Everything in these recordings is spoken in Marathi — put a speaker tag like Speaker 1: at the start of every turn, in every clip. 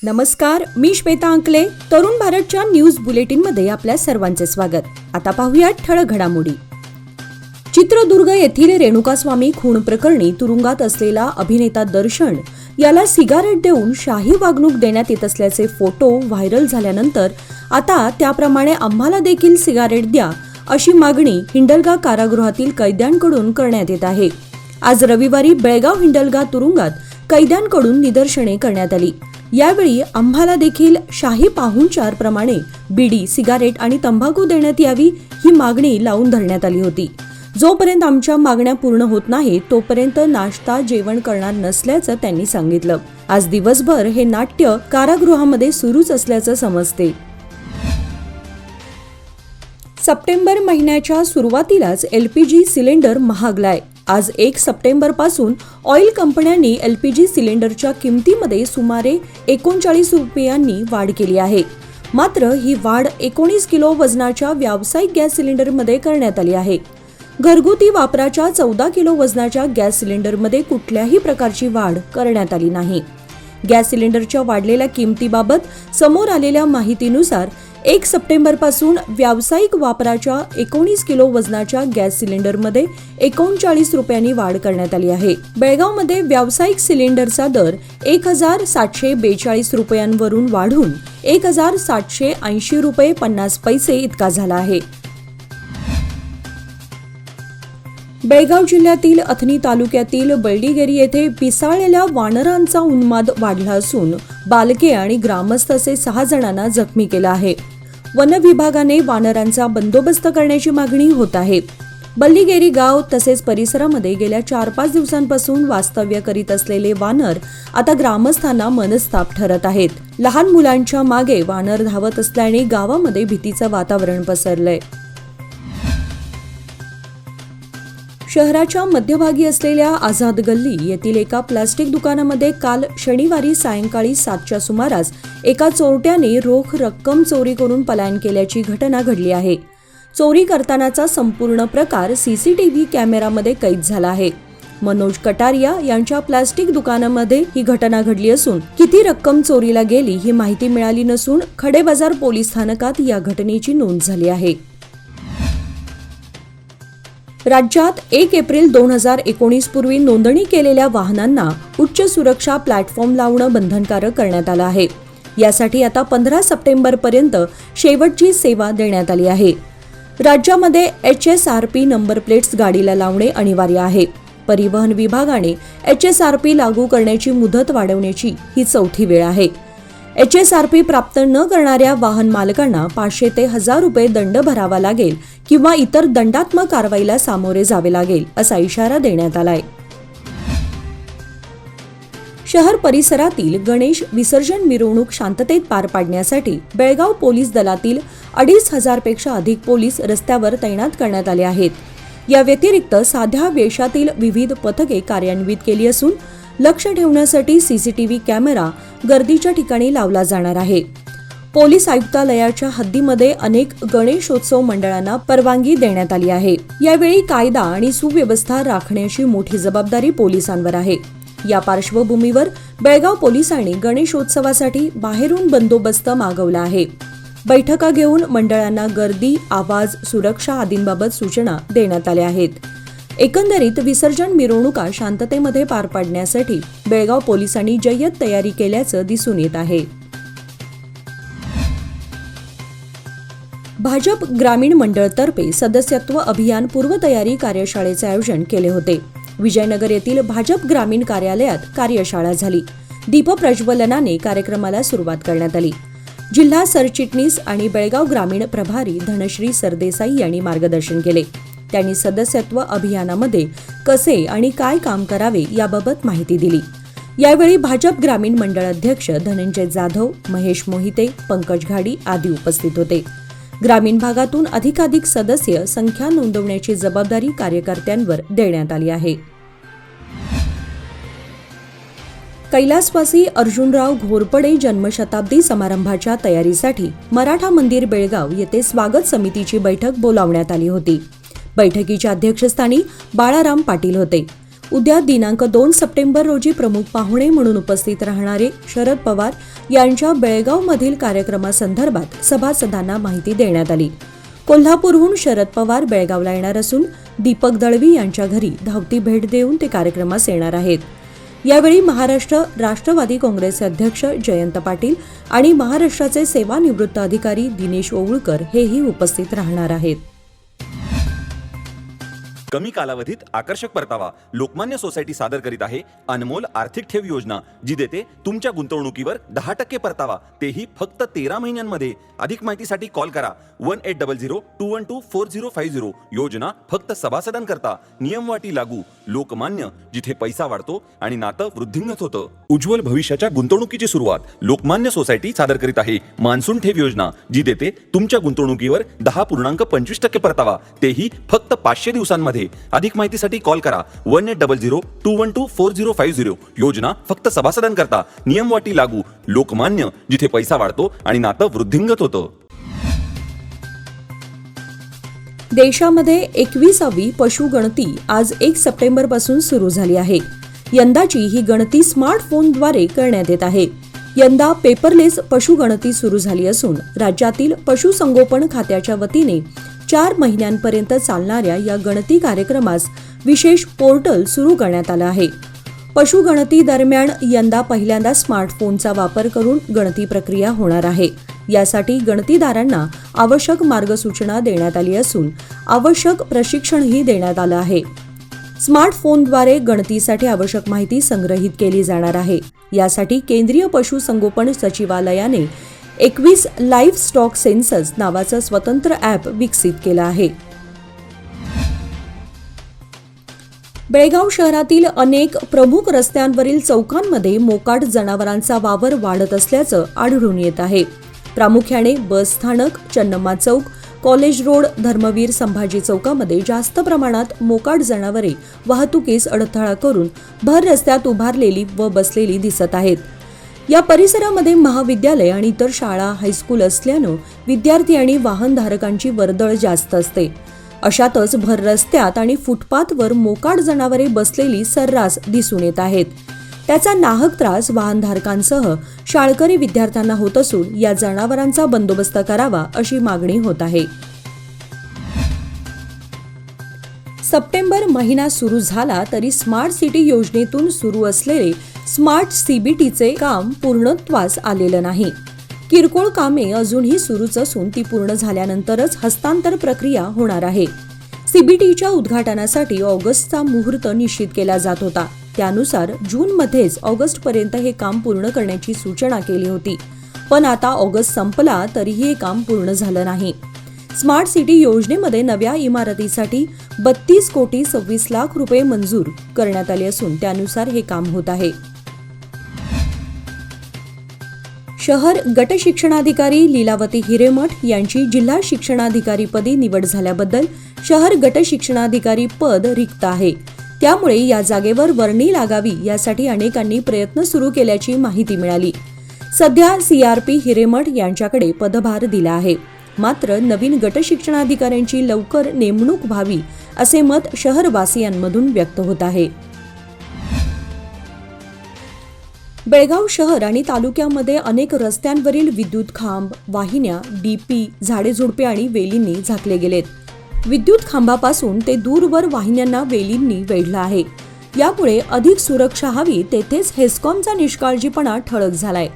Speaker 1: नमस्कार, मी श्वेता अंकले. तरुण भारतच्या न्यूज बुलेटिनमध्ये आपल्या सर्वांचे स्वागत. आता पाहूया ठळक घडामोडी. चित्रदुर्ग येथील रेणुकास्वामी खून प्रकरणी तुरुंगात असलेला अभिनेता दर्शन याला सिगारेट देऊन शाही वागणूक देण्यात येत असल्याचे फोटो व्हायरल झाल्यानंतर आता त्याप्रमाणे आम्हाला देखील सिगारेट द्या अशी मागणी हिंडलगा कारागृहातील कैद्यांकडून करण्यात येत आहे. आज रविवारी बेळगाव हिंडलगा तुरुंगात कैद्यांकडून निदर्शने करण्यात आली. यावेळी आम्हाला देखील शाही पाहुणचार प्रमाणे बिडी, सिगारेट आणि तंबाखू देण्यात यावी ही मागणी लावून धरण्यात आली होती. जोपर्यंत आमच्या मागण्या पूर्ण होत नाही तोपर्यंत नाश्ता जेवण करणार नसल्याचं त्यांनी सांगितलं. आज दिवसभर हे नाट्य कारागृहामध्ये सुरूच असल्याचं समजते. सप्टेंबर महिन्याच्या सुरुवातीलाच LPG सिलेंडर महागलाय. आज 1 सप्टेंबर पासून ऑइल कंपन्यांनी LPG सिलेंडरच्या किमतीमध्ये सुमारे 39 रुपयांनी वाढ केली आहे. मात्र ही वाढ 19 किलो वजनाच्या व्यावसायिक गॅस सिलेंडरमध्ये करण्यात आली आहे. घरगुती वापराच्या 14 किलो वजनाच्या गॅस सिलेंडरमध्ये कुठल्याही प्रकारची वाढ करण्यात आली नाही. गॅस सिलेंडरच्या वाढलेल्या किमतीबाबत समोर आलेल्या माहितीनुसार 1 सप्टेंबर पासून व्यावसायिक वापराच्या 19 किलो वजनाच्या गॅस सिलेंडरमध्ये 39 रुपयांनी वाढ करण्यात आली आहे. बेळगावमध्ये व्यावसायिक सिलेंडरचा दर 1,742 रुपयांवरून वाढून 1,780 रुपये 50 पैसे इतका झाला आहे. बेळगाव जिल्ह्यातील अथनी तालुक्यातील बल्डीगेरी येथे पिसाळलेल्या वानरांचा उन्माद वाढला असून बालके आणि ग्रामस्थ असे 6 जणांना जखमी केलं आहे. वन विभागाने वानरांचा बंदोबस्त करण्याची मागणी होत आहे. बल्लीगेरी गाव तसेच परिसरामध्ये गेल्या 4-5 दिवसांपासून वास्तव्य करीत असलेले वानर आता ग्रामस्थांना मनस्ताप ठरत आहेत. लहान मुलांच्या मागे वानर धावत असल्याने गावामध्ये भीतीचं वातावरण पसरलंय. शहराच्या मध्यभागी असलेल्या आझाद गल्ली येथील एका प्लास्टिक दुकानामध्ये काल शनिवारी सायंकाळी 7च्या सुमारास एका चोरट्याने रोख रक्कम चोरी करून पलायन केल्याची घटना घडली आहे. चोरी करतानाचा संपूर्ण प्रकार CCTV कॅमेरामध्ये कैद झाला आहे. मनोज कटारिया यांच्या प्लास्टिक दुकानामध्ये ही घटना घडली असून किती रक्कम चोरीला गेली ही माहिती मिळाली नसून खडेबाजार पोलीस स्थानकात या घटनेची नोंद झाली आहे. राज्यात 1 एप्रिल 2019 पूर्वी नोंदणी केलेल्या वाहनांना उच्च सुरक्षा प्लॅटफॉर्म लावणं बंधनकारक करण्यात आलं आहे. यासाठी आता 15 सप्टेंबर पर्यंत शेवटची सेवा देण्यात आली आहे. राज्यामध्ये HSRP नंबर प्लेट्स गाडीला लावणे अनिवार्य आहे. परिवहन विभागाने HSRP लागू करण्याची मुदत वाढवण्याची ही 4थी वेळ आहे. HSRP प्राप्त न करणाऱ्या वाहन मालकांना 500 ते 1000 रुपये दंड भरावा लागेल किंवा इतर दंडात्मक कारवाईला सामोरे जावे लागेल असा इशारा देण्यात आलाय. शहर परिसरातील गणेश विसर्जन मिरवणूक शांततेत पार पाडण्यासाठी बेळगाव पोलीस दलातील 2500 पेक्षा अधिक पोलीस रस्त्यावर तैनात करण्यात आले आहेत. या व्यतिरिक्त साध्या वेशातील विविध पथके कार्यान्वित केली असून लक्ष ठेवण्यासाठी CCTV कॅमेरा गर्दीच्या ठिकाणी लावला जाणार आहे. पोलीस आयुक्तालयाच्या हद्दीमध्ये अनेक गणेशोत्सव मंडळांना परवानगी देण्यात आली आहे. यावेळी कायदा आणि सुव्यवस्था राखण्याची मोठी जबाबदारी पोलिसांवर आहे. या पार्श्वभूमीवर बेळगाव पोलिसांनी गणेशोत्सवासाठी बाहेरून बंदोबस्त मागवला आहे. बैठका घेऊन मंडळांना गर्दी, आवाज, सुरक्षा आदींबाबत सूचना देण्यात आल्या आहेत. एकंदरीत विसर्जन मिरवणुका शांततेमध्ये पार पाडण्यासाठी बेळगाव पोलिसांनी जय्यत तयारी केल्याचं दिसून येत आहे. भाजप ग्रामीण मंडळतर्फे सदस्यत्व अभियान पूर्वतयारी कार्यशाळेचे आयोजन केले होते. विजयनगर येथील भाजप ग्रामीण कार्यालयात कार्यशाळा झाली. दीपप्रज्वलनाने कार्यक्रमाला सुरुवात करण्यात आली. जिल्हा सरचिटणीस आणि बेळगाव ग्रामीण प्रभारी धनश्री सरदेसाई यांनी मार्गदर्शन केले. त्यांनी सदस्यत्व अभियानामध्ये कसे आणि काय काम करावे याबाबत माहिती दिली. यावेळी भाजप ग्रामीण मंडळ अध्यक्ष धनंजय जाधव, महेश मोहिते, पंकज घाडी आदी उपस्थित होते. ग्रामीण भागातून अधिकाधिक सदस्य संख्या नोंदवण्याची जबाबदारी कार्यकर्त्यांवर देण्यात आली आहे. कैलासवासी अर्जुनराव घोरपडे जन्मशताब्दी समारंभाच्या तयारीसाठी मराठा मंदिर बेळगाव येथे स्वागत समितीची बैठक बोलावण्यात आली होती. बैठकीच्या अध्यक्षस्थानी बाळाराम पाटील होते. उद्या दिनांक 2 सप्टेंबर रोजी प्रमुख पाहुणे म्हणून उपस्थित राहणारे शरद पवार यांच्या बेळगावमधील कार्यक्रमासंदर्भात सभासदांना माहिती देण्यात आली. कोल्हापूरहून शरद पवार बेळगावला येणार असून दीपक दळवी यांच्या घरी धावती भेट देऊन ते कार्यक्रमास येणार आहेत. यावेळी महाराष्ट्र राष्ट्रवादी काँग्रेसचे अध्यक्ष जयंत पाटील आणि महाराष्ट्राचे सेवानिवृत्त अधिकारी दिनेश ओवळकर हेही उपस्थित राहणार आहेत.
Speaker 2: कमी कालावधीत आकर्षक परतावा लोकमान्य सोसायटी सादर करीत आहे अनमोल आर्थिक ठेव योजना, जी देते तुमच्या गुंतवणुकीवर 10% परतावा, तेही फक्त 13 महिन्यांमध्ये. अधिक माहितीसाठी कॉल करा 1800-212-4050. योजना फक्त सभासदांकरता. नियमवाटी लागू. लोकमान्य, जिथे पैसा वाढतो आणि नातं वृद्धिंगत होतं. उज्ज्वल भविष्याच्या गुंतवणुकीची सुरुवात लोकमान्य सोसायटी सादर करीत आहे मान्सून ठेव योजना, जी देते तुमच्या गुंतवणुकीवर 10.25% परतावा, तेही फक्त 500 दिवसांमध्ये. अधिक माहितीसाठी कॉल करा 1800-212-4050. योजना फक्त सभासदांकरता. नियमवाटी लागू. लोकमान्य, जिथे पैसा वाढतो आणि नातं वृद्धिंगत होतं.
Speaker 1: देशामध्ये 21वी पशुगणती आज 1 सप्टेंबर पासून सुरू झाली आहे. यंदाची ही गणती स्मार्टफोनद्वारे करण्यात येत आहे. यंदा पेपरलेस पशुगणती सुरू झाली असून राज्यातील पशुसंगोपन खात्याच्या वतीने 4 महिन्यांपर्यंत चालणाऱ्या या गणती कार्यक्रमास विशेष पोर्टल सुरू करण्यात आलं आहे. पशुगणती दरम्यान यंदा पहिल्यांदा स्मार्टफोनचा वापर करून गणती प्रक्रिया होणार आहे. यासाठी गणतीदारांना आवश्यक मार्गसूचना देण्यात आली असून आवश्यक प्रशिक्षणही देण्यात आलं आहे. स्मार्टफोनद्वारे गणतीसाठी आवश्यक माहिती संग्रहित केली जाणार आहे. यासाठी केंद्रीय पशुसंगोपन सचिवालयाने 21 लाईव्ह स्टॉक सेन्सस नावाचं स्वतंत्र ॲप विकसित केलं आहे. बेळगाव शहरातील अनेक प्रमुख रस्त्यांवरील चौकांमध्ये मोकाट जनावरांचा वावर वाढत असल्याचं आढळून येत आहे. प्रामुख्याने बस स्थानक, चन्नम्मा चौक, कॉलेज रोड, धर्मवीर संभाजी चौकामध्ये जास्त प्रमाणात मोकाट जनावरे वाहतुकीस अडथळा करून भर रस्त्यात उभारलेली व बसलेली दिसत आहेत. या परिसरामध्ये महाविद्यालय आणि इतर शाळा, हायस्कूल असल्यानं विद्यार्थी आणि वाहनधारकांची वर्दळ जास्त असते. अशातच भर रस्त्यात आणि फुटपाथवर मोकाट जनावरे बसलेली सर्रास दिसून येत आहेत. त्याचा नाहक त्रास वाहनधारकांसह शाळकरी विद्यार्थ्यांना होत असून या जनावरांचा बंदोबस्त करावा अशी मागणी होत आहे. सप्टेंबर महिना सुरू झाला तरी स्मार्ट सिटी योजनेतून सुरू असलेले स्मार्ट सीबीटीचे काम पूर्णत्वास आलेलं नाही. किरकोळ कामे अजूनही सुरूच असून ती पूर्ण झाल्यानंतरच हस्तांतर प्रक्रिया होणार आहे. सीबीटीच्या उद्घाटनासाठी ऑगस्टचा मुहूर्त निश्चित केला जात होता. त्यानुसार जूनमध्येच ऑगस्टपर्यंत हे काम पूर्ण करण्याची सूचना केली होती. पण आता ऑगस्ट संपला तरीही हे काम पूर्ण झालं नाही. स्मार्ट सिटी योजनेमध्ये नव्या इमारतीसाठी 32 कोटी 26 लाख रुपये मंजूर करण्यात आले असून त्यानुसार हे काम होत आहे. शहर गट शिक्षणाधिकारी लीलावती हिरेमठ यांची जिल्हा शिक्षणाधिकारीपदी निवड झाल्याबद्दल शहर गट शिक्षणाधिकारी पद रिक्त आहे. त्यामुळे या जागेवर वर्णी लागावी यासाठी अनेकांनी प्रयत्न सुरू केल्याची माहिती मिळाली. सध्या CRP हिरेमठ यांच्याकडे पदभार दिला आहे. मात्र नवीन गट शिक्षणाधिकाऱ्यांची लवकर नेमणूक व्हावी असे मत शहरवासियांमधून व्यक्त होत आहे. बेळगाव शहर आणि तालुक्यामध्ये अनेक रस्त्यांवरील विद्युत खांब, वाहिन्या, DP, झाडेझुडपे आणि वेलींनी झाकले गेलेत. विद्युत खांबापासून ते दूरवर वाहिन्यांना वेलींनी वेढलं आहे. यामुळे अधिक सुरक्षा हवी तेथेच हेस्कॉमचा निष्काळजीपणा ठळक झालाय.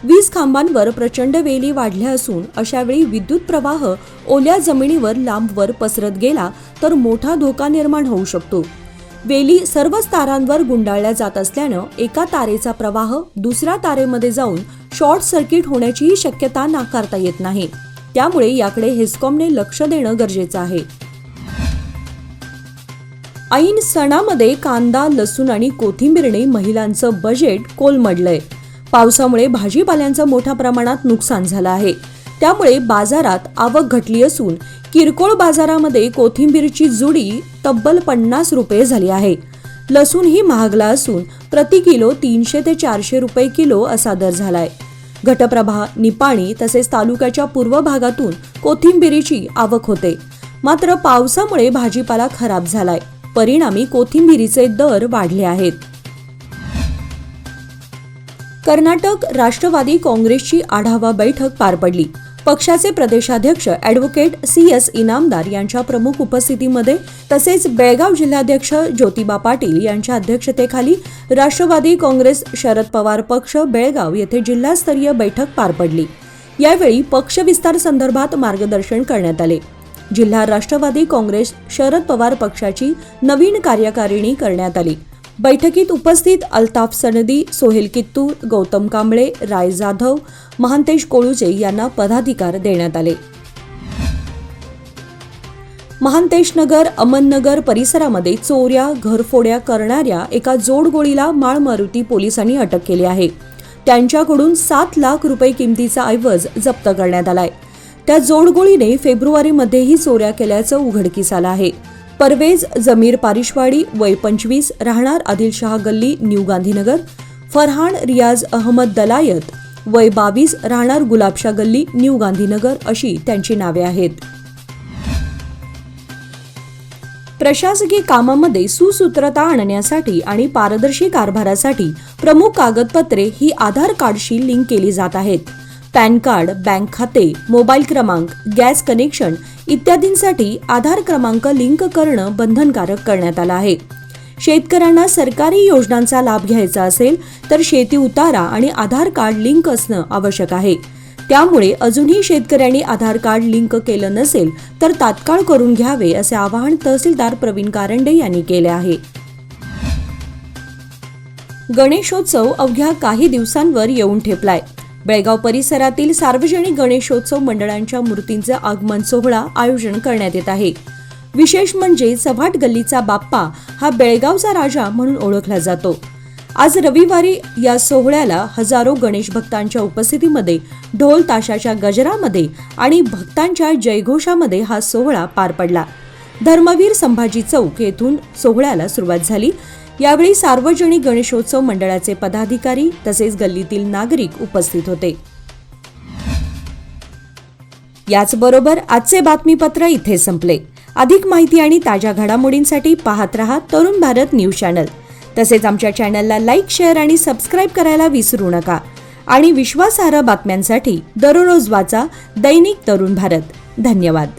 Speaker 1: वीज खांबांवर प्रचंड वेली वाढल्या असून अशावेळी विद्युत प्रवाह ओल्या जमिनीवर लांबवर पसरत गेला तर मोठा धोका निर्माण होऊ शकतो. वेली सर्वच तारांवर गुंडाळल्या जात असल्यानं एका तारेचा प्रवाह दुसऱ्या तारेमध्ये जाऊन शॉर्ट सर्किट होण्याचीही शक्यता नाकारता येत नाही. त्यामुळे याकडे हेस्कॉमने लक्ष देणं गरजेचं आहे. ऐन सणामध्ये कांदा, लसूण आणि कोथिंबीरने महिलांचं बजेट कोलमडलंय. पावसामुळे भाजीपाल्यांचं मोठ्या प्रमाणात नुकसान झालं आहे. त्यामुळे बाजारात आवक घटली असून किरकोळ बाजारामध्ये कोथिंबीरची जुडी तब्बल 50 रुपये झाली आहे. लसूणही महागला असून प्रति किलो 300 ते 400 रुपये किलो असा दर झालाय. घटप्रभा, निपाणी तसेच तालुक्याच्या पूर्व भागातून कोथिंबीरीची आवक होते. मात्र पावसामुळे भाजीपाला खराब झालाय. परिणामी कोथिंबिरीचे दर वाढले आहेत. कर्नाटक राष्ट्रवादी काँग्रेसची आढावा बैठक पार पडली. पक्षाचे प्रदेशाध्यक्ष ॲडव्होकेट CS इनामदार यांच्या प्रमुख उपस्थितीमध्ये तसेच बेळगाव जिल्हाध्यक्ष ज्योतिबा पाटील यांच्या अध्यक्षतेखाली राष्ट्रवादी काँग्रेस शरद पवार पक्ष बेळगाव येथे जिल्हास्तरीय बैठक पार पडली. यावेळी पक्ष विस्तार संदर्भात मार्गदर्शन करण्यात आले. जिल्हा राष्ट्रवादी काँग्रेस शरद पवार पक्षाची नवीन कार्यकारिणी करण्यात आली. बैठकीत उपस्थित अल्ताफ सनदी, सोहेल कित्तूर, गौतम कांबळे, राय जाधव, महांतेश कोळुजे यांना पदाधिकार देण्यात आले. महांतेश नगर, अमननगर परिसरामध्ये चोऱ्या, घरफोड्या करणाऱ्या एका जोडगोळीला माळमारुती पोलिसांनी अटक केली आहे. त्यांच्याकडून 7 लाख रुपये किमतीचा ऐवज जप्त करण्यात आलाय. त्या जोडगोळीने फेब्रुवारीमध्येही चोऱ्या केल्याचं उघडकीस आलं आहे. परवेज जमीर पारिशवाडी, वय 25, राहणार आदिलशाह गल्ली, न्यू गांधीनगर. फरहान रियाज अहमद दलायत, वय 22, राहणार गुलाबशाह गल्ली, न्यू गांधीनगर अशी त्यांची नावे आहेत. प्रशासकीय कामामध्ये सुसूत्रता आणण्यासाठी आणि पारदर्शी कारभारासाठी प्रमुख कागदपत्रे ही आधार कार्डशी लिंक केली जात आहेत. पॅन कार्ड, बँक खाते, मोबाईल क्रमांक, गॅस कनेक्शन इत्यादींसाठी आधार क्रमांक लिंक करणं बंधनकारक करण्यात आलं आहे. शेतकऱ्यांना सरकारी योजनांचा लाभ घ्यायचा असेल तर शेती उतारा आणि आधार कार्ड लिंक असणं आवश्यक आहे. त्यामुळे अजूनही शेतकऱ्यांनी आधार कार्ड लिंक केलं नसेल तर तात्काळ करून घ्यावे असे आवाहन तहसीलदार प्रवीण कारंडे यांनी केले आहे. गणेशोत्सव अवघ्या काही दिवसांवर येऊन ठेपलाय. बेळगाव परिसरातील सार्वजनिक गणेशोत्सव मंडळांच्या मूर्तींचे आगमन सोहळा आयोजन करण्यात येत आहे. विशेष म्हणजे चव्हाट गल्लीचा बाप्पा हा बेळगावचा राजा म्हणून ओळखला जातो. आज रविवारी या सोहळ्याला हजारो गणेश भक्तांच्या उपस्थितीमध्ये ढोल ताशाच्या गजरामध्ये आणि भक्तांच्या जयघोषामध्ये हा सोहळा पार पडला. धर्मवीर संभाजी चौक येथून सोहळ्याला सुरुवात झाली. यावेळी सार्वजनिक गणेशोत्सव मंडळाचे पदाधिकारी तसेच गल्लीतील नागरिक उपस्थित होते. याचबरोबर आजचे बातमीपत्र इथे संपले. अधिक माहिती आणि ताज्या घडामोडींसाठी पाहत रहा तरुण भारत न्यूज चॅनल. तसेच आमच्या चॅनलला लाईक, शेअर आणि सबस्क्राईब करायला विसरू नका. आणि विश्वासार्ह बातम्यांसाठी दररोज वाचा दैनिक तरुण भारत. धन्यवाद.